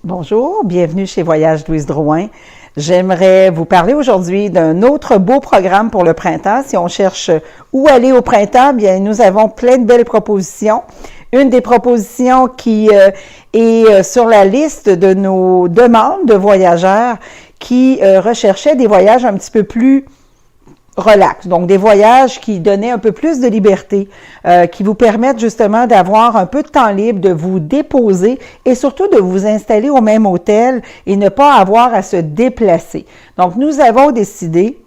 Bonjour, bienvenue chez Voyage Louise Drouin. J'aimerais vous parler aujourd'hui d'un autre beau programme pour le printemps. Si on cherche où aller au printemps, bien nous avons plein de belles propositions. Une des propositions qui est sur la liste de nos demandes de voyageurs qui recherchaient des voyages un petit peu plus relax, donc des voyages qui donnaient un peu plus de liberté, qui vous permettent justement d'avoir un peu de temps libre, de vous déposer et surtout de vous installer au même hôtel et ne pas avoir à se déplacer. Donc, nous avons décidé,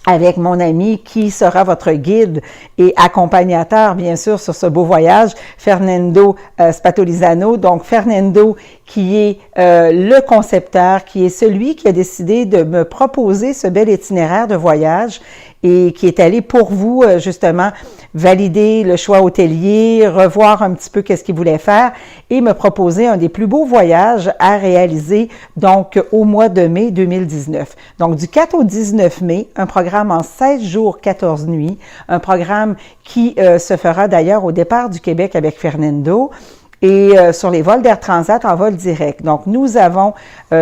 avec mon ami qui sera votre guide et accompagnateur, bien sûr, sur ce beau voyage, Fernando Spatolizano. Donc, Fernando qui est le concepteur, qui est celui qui a décidé de me proposer ce bel itinéraire de voyage et qui est allé pour vous, justement, valider le choix hôtelier, revoir un petit peu qu'est-ce qu'il voulait faire et me proposer un des plus beaux voyages à réaliser, donc, au mois de mai 2019. Donc, du 4 au 19 mai, un programme en 16 jours, 14 nuits, un programme qui se fera d'ailleurs au départ du Québec avec Fernando, et sur les vols d'Air Transat en vol direct. Donc, nous avons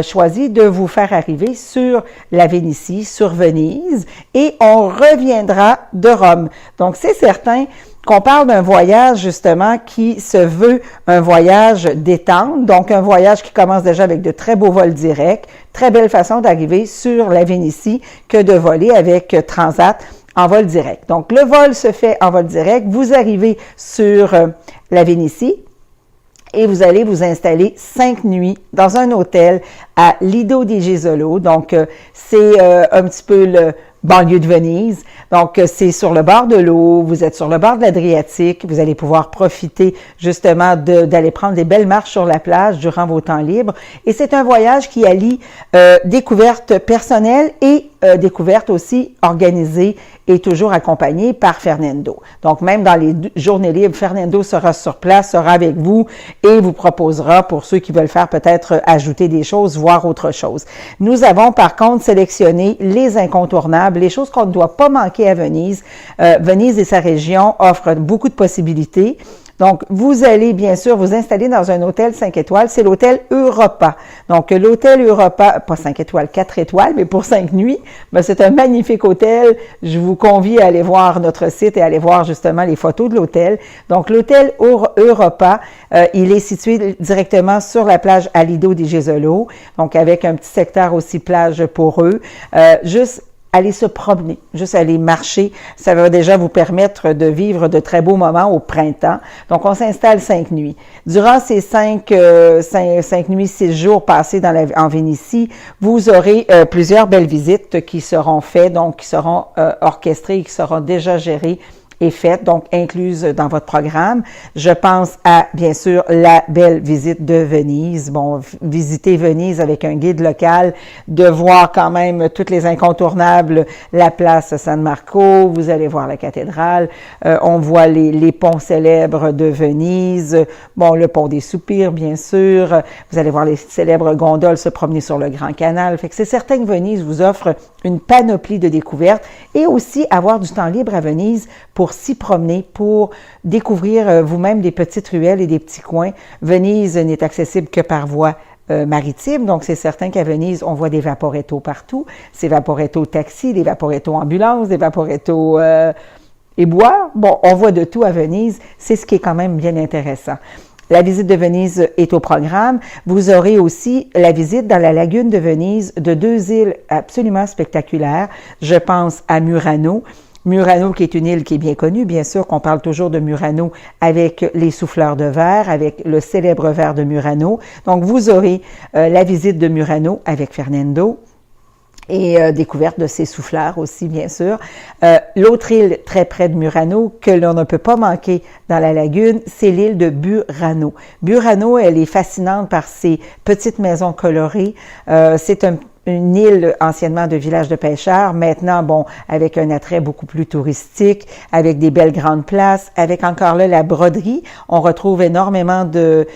choisi de vous faire arriver sur la Vénétie, sur Venise, et on reviendra de Rome. Donc, c'est certain qu'on parle d'un voyage, justement, qui se veut un voyage détente, donc un voyage qui commence déjà avec de très beaux vols directs, très belle façon d'arriver sur la Vénétie que de voler avec Transat en vol direct. Donc, le vol se fait en vol direct, vous arrivez sur la Vénétie, et vous allez vous installer 5 nuits dans un hôtel à Lido di Jesolo. Donc, c'est un petit peu le banlieue de Venise. Donc, c'est sur le bord de l'eau, vous êtes sur le bord de l'Adriatique, vous allez pouvoir profiter justement d'aller prendre des belles marches sur la plage durant vos temps libres. Et c'est un voyage qui allie découverte personnelle et découverte aussi organisée et toujours accompagnée par Fernando. Donc, même dans les journées libres, Fernando sera sur place, sera avec vous et vous proposera, pour ceux qui veulent faire peut-être ajouter des choses, voir autre chose. Nous avons par contre sélectionné les incontournables, les choses qu'on ne doit pas manquer à Venise. Venise et sa région offrent beaucoup de possibilités. Donc, vous allez bien sûr vous installer dans un hôtel 5 étoiles, c'est l'hôtel Europa. Donc, l'hôtel Europa, pas 5 étoiles, 4 étoiles, mais pour 5 nuits, ben, c'est un magnifique hôtel. Je vous convie à aller voir notre site et à aller voir justement les photos de l'hôtel. Donc, l'hôtel Europa, il est situé directement sur la plage à Lido di Jesolo, donc avec un petit secteur aussi plage pour eux. Juste aller se promener, juste aller marcher, ça va déjà vous permettre de vivre de très beaux moments au printemps. Donc, on s'installe 5 nuits. Durant ces 5 nuits, 6 jours passés en Vénétie, vous aurez plusieurs belles visites qui seront faites, donc qui seront orchestrées, qui seront déjà gérées est faite, donc incluse dans votre programme. Je pense à, bien sûr, la belle visite de Venise. Bon, visiter Venise avec un guide local, de voir quand même toutes les incontournables, la place San Marco, vous allez voir la cathédrale, on voit les ponts célèbres de Venise, bon, le pont des Soupirs, bien sûr, vous allez voir les célèbres gondoles se promener sur le Grand Canal. Fait que c'est certain que Venise vous offre une panoplie de découvertes et aussi avoir du temps libre à Venise pour s'y promener, pour découvrir vous-même des petites ruelles et des petits coins. Venise n'est accessible que par voie maritime, donc c'est certain qu'à Venise, on voit des vaporetto partout, ces vaporetto taxis, des vaporetto ambulances, des vaporetto éboueurs. Bon, on voit de tout à Venise, c'est ce qui est quand même bien intéressant. La visite de Venise est au programme. Vous aurez aussi la visite dans la lagune de Venise de 2 îles absolument spectaculaires. Je pense à Murano. Murano, qui est une île qui est bien connue, bien sûr qu'on parle toujours de Murano avec les souffleurs de verre, avec le célèbre verre de Murano. Donc, vous aurez la visite de Murano avec Fernando et découverte de ses souffleurs aussi, bien sûr. L'autre île très près de Murano, que l'on ne peut pas manquer dans la lagune, c'est l'île de Burano. Burano, elle est fascinante par ses petites maisons colorées. C'est une île anciennement de village de pêcheurs, maintenant, bon, avec un attrait beaucoup plus touristique, avec des belles grandes places, avec encore là la broderie. On retrouve énormément de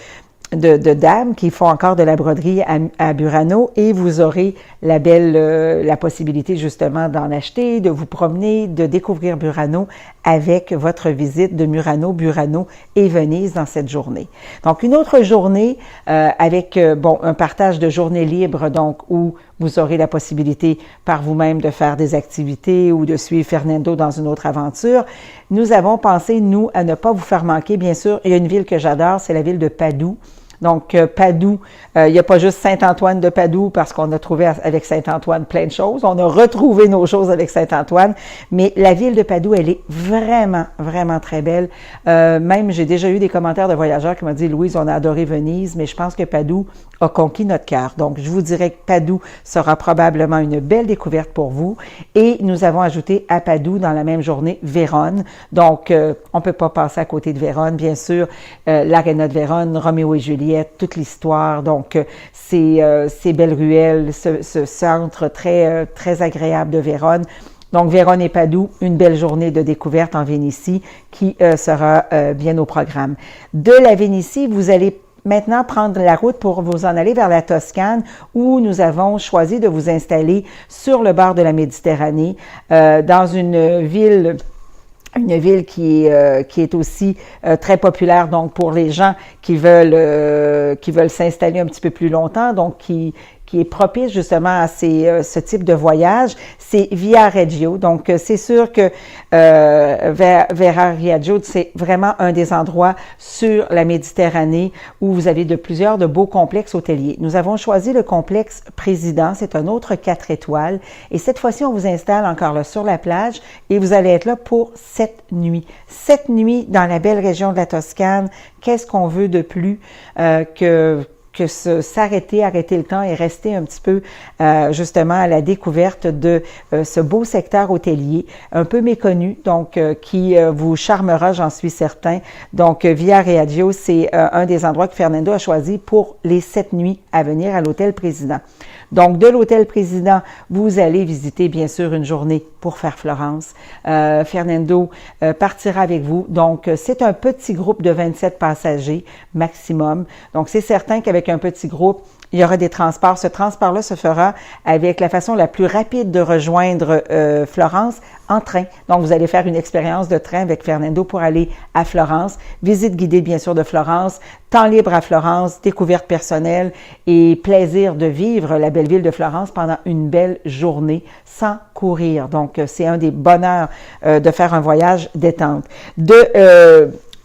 de dames qui font encore de la broderie à Burano et vous aurez la possibilité justement d'en acheter, de vous promener, de découvrir Burano avec votre visite de Murano, Burano et Venise dans cette journée. Donc, une autre journée avec, un partage de journée libre, donc, où vous aurez la possibilité par vous-même de faire des activités ou de suivre Fernando dans une autre aventure. Nous avons pensé, nous, à ne pas vous faire manquer. Bien sûr, il y a une ville que j'adore, c'est la ville de Padoue. Donc, Padoue, il n'y a pas juste Saint-Antoine de Padoue parce qu'on a trouvé avec Saint-Antoine plein de choses. On a retrouvé nos choses avec Saint-Antoine, mais la ville de Padoue, elle est vraiment, vraiment très belle. Même, j'ai déjà eu des commentaires de voyageurs qui m'ont dit « Louise, on a adoré Venise, mais je pense que Padoue a conquis notre cœur. » Donc, je vous dirais que Padoue sera probablement une belle découverte pour vous. Et nous avons ajouté à Padoue, dans la même journée, Vérone. Donc, on ne peut pas passer à côté de Vérone, bien sûr. L'Aréna de Vérone, Roméo et Juliette, toute l'histoire, donc ces belles ruelles, ce centre très, très agréable de Vérone. Donc, Vérone et Padoue, une belle journée de découverte en Vénétie qui sera bien au programme. De la Vénétie, vous allez maintenant prendre la route pour vous en aller vers la Toscane où nous avons choisi de vous installer sur le bord de la Méditerranée, dans une ville qui est aussi très populaire donc pour les gens qui veulent s'installer un petit peu plus longtemps, donc qui est propice justement à ce type de voyage, c'est Viareggio. Donc, c'est sûr que Viareggio, c'est vraiment un des endroits sur la Méditerranée où vous avez plusieurs de beaux complexes hôteliers. Nous avons choisi le complexe Président, c'est un autre 4 étoiles. Et cette fois-ci, on vous installe encore là sur la plage et vous allez être là pour 7 nuits. 7 nuits dans la belle région de la Toscane. Qu'est-ce qu'on veut de plus que s'arrêter, arrêter le temps et rester un petit peu justement à la découverte de ce beau secteur hôtelier, un peu méconnu, donc qui vous charmera, j'en suis certain. Donc, Viareggio, c'est un des endroits que Fernando a choisi pour les 7 nuits à venir à l'Hôtel Président. Donc, de l'Hôtel Président, vous allez visiter, bien sûr, une journée pour faire Florence. Fernando partira avec vous. Donc, c'est un petit groupe de 27 passagers maximum. Donc, c'est certain qu'avec un petit groupe, il y aura des transports. Ce transport-là se fera avec la façon la plus rapide de rejoindre Florence en train. Donc, vous allez faire une expérience de train avec Fernando pour aller à Florence. Visite guidée, bien sûr, de Florence. Temps libre à Florence, découverte personnelle et plaisir de vivre la belle ville de Florence pendant une belle journée sans courir. Donc, c'est un des bonheurs de faire un voyage détente.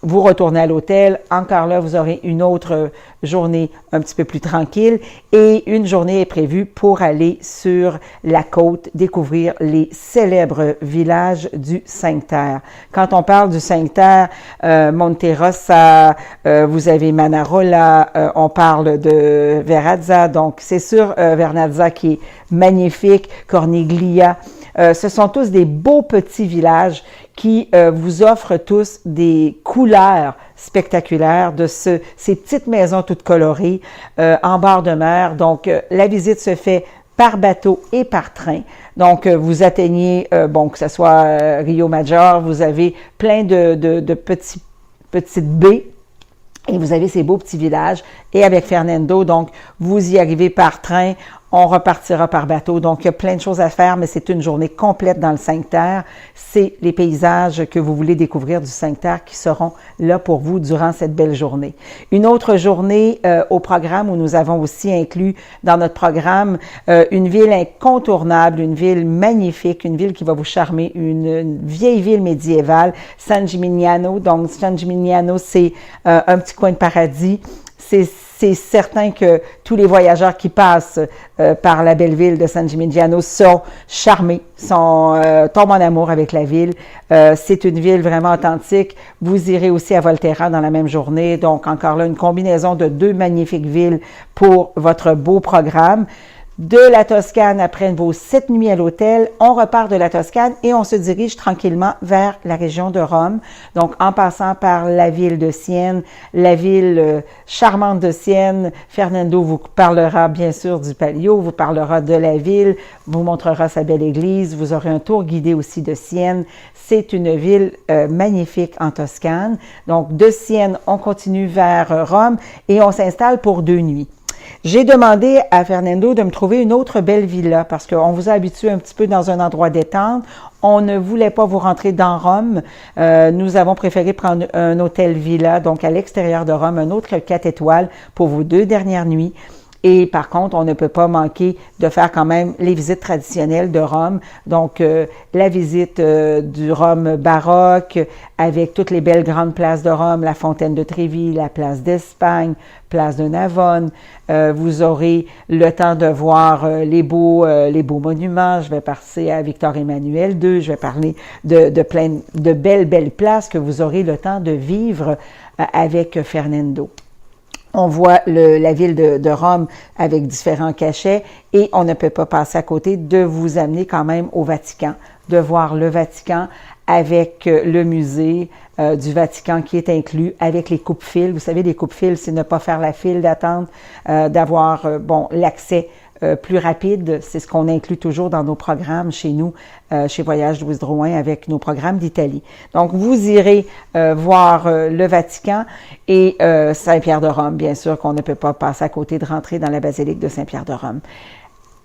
Vous retournez à l'hôtel. Encore là, vous aurez une autre journée un petit peu plus tranquille et une journée est prévue pour aller sur la côte, découvrir les célèbres villages du Cinque-Terre. Quand on parle du Cinque-Terre, Monterossa, vous avez Manarola, on parle de Verrazza, donc c'est sûr Vernazza qui est magnifique, Corniglia. Ce sont tous des beaux petits villages qui vous offrent tous des couleurs spectaculaires de ces petites maisons toutes colorées en bord de mer. Donc, la visite se fait par bateau et par train. Donc, vous atteignez, que ce soit Rio Major, vous avez plein de petites baies. Et vous avez ces beaux petits villages. Et avec Fernando, donc, vous y arrivez par train. On repartira par bateau. Donc, il y a plein de choses à faire, mais c'est une journée complète dans le Cinque-Terre. C'est les paysages que vous voulez découvrir du Cinque-Terre qui seront là pour vous durant cette belle journée. Une autre journée au programme où nous avons aussi inclus dans notre programme une ville incontournable, une ville magnifique, une ville qui va vous charmer, une vieille ville médiévale, San Gimignano. Donc, San Gimignano, c'est un petit coin de paradis. C'est certain que tous les voyageurs qui passent par la belle ville de San Gimignano sont charmés, tombent en amour avec la ville. C'est une ville vraiment authentique. Vous irez aussi à Volterra dans la même journée. Donc, encore là, une combinaison de 2 magnifiques villes pour votre beau programme. De la Toscane, après vos 7 nuits à l'hôtel, on repart de la Toscane et on se dirige tranquillement vers la région de Rome. Donc, en passant par la ville de Sienne, la ville charmante de Sienne, Fernando vous parlera bien sûr du Palio, vous parlera de la ville, vous montrera sa belle église, vous aurez un tour guidé aussi de Sienne. C'est une ville magnifique en Toscane. Donc, de Sienne, on continue vers Rome et on s'installe pour 2 nuits. J'ai demandé à Fernando de me trouver une autre belle villa parce qu'on vous a habitué un petit peu dans un endroit détente. On ne voulait pas vous rentrer dans Rome. Nous avons préféré prendre un hôtel villa, donc à l'extérieur de Rome, un autre 4 étoiles pour vos 2 dernières nuits. Et par contre, on ne peut pas manquer de faire quand même les visites traditionnelles de Rome. Donc, la visite du Rome baroque avec toutes les belles grandes places de Rome, la fontaine de Trévi, la place d'Espagne, place de Navone. Vous aurez le temps de voir les beaux monuments. Je vais passer à Victor Emmanuel II. Je vais parler de plein de belles places que vous aurez le temps de vivre avec Fernando. On voit la ville de Rome avec différents cachets et on ne peut pas passer à côté de vous amener quand même au Vatican, de voir le Vatican avec le musée du Vatican qui est inclus avec les coupes-fils. Vous savez, les coupes-fils, c'est ne pas faire la file d'attente, d'avoir l'accès plus rapide. C'est ce qu'on inclut toujours dans nos programmes chez nous, chez Voyage Louise Drouin, avec nos programmes d'Italie. Donc, vous irez voir le Vatican et Saint-Pierre de Rome, bien sûr, qu'on ne peut pas passer à côté de rentrer dans la basilique de Saint-Pierre de Rome.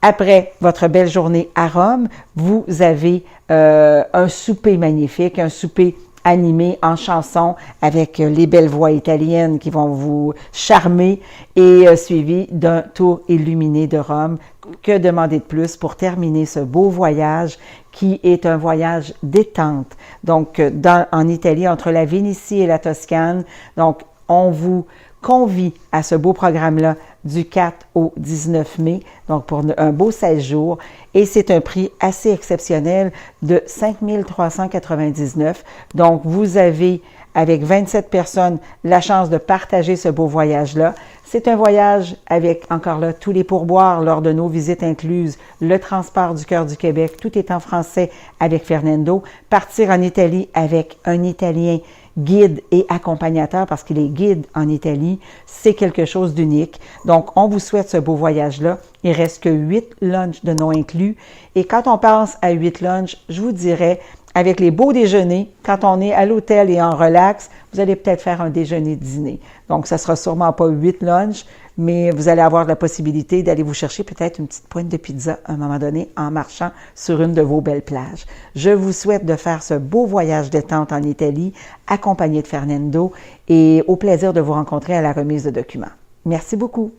Après votre belle journée à Rome, vous avez un souper magnifique, un souper animé en chansons avec les belles voix italiennes qui vont vous charmer et suivi d'un tour illuminé de Rome. Que demander de plus pour terminer ce beau voyage qui est un voyage détente. Donc, en Italie, entre la Vénétie et la Toscane. Donc, on vous convie à ce beau programme-là du 4 au 19 mai, donc pour un beau 16 jours. Et c'est un prix assez exceptionnel de 5 399. Donc, vous avez, avec 27 personnes, la chance de partager ce beau voyage-là. C'est un voyage avec, encore là, tous les pourboires lors de nos visites incluses, le transport du cœur du Québec, tout est en français avec Fernando. Partir en Italie avec un Italien guide et accompagnateur, parce qu'il est guide en Italie, c'est quelque chose d'unique. Donc, on vous souhaite ce beau voyage-là. Il reste que 8 lunchs de non inclus. Et quand on pense à 8 lunchs, je vous dirais, avec les beaux déjeuners, quand on est à l'hôtel et en relax, vous allez peut-être faire un déjeuner-dîner. Donc, ça sera sûrement pas 8 lunchs, mais vous allez avoir la possibilité d'aller vous chercher peut-être une petite pointe de pizza à un moment donné en marchant sur une de vos belles plages. Je vous souhaite de faire ce beau voyage détente en Italie, accompagné de Fernando, et au plaisir de vous rencontrer à la remise de documents. Merci beaucoup.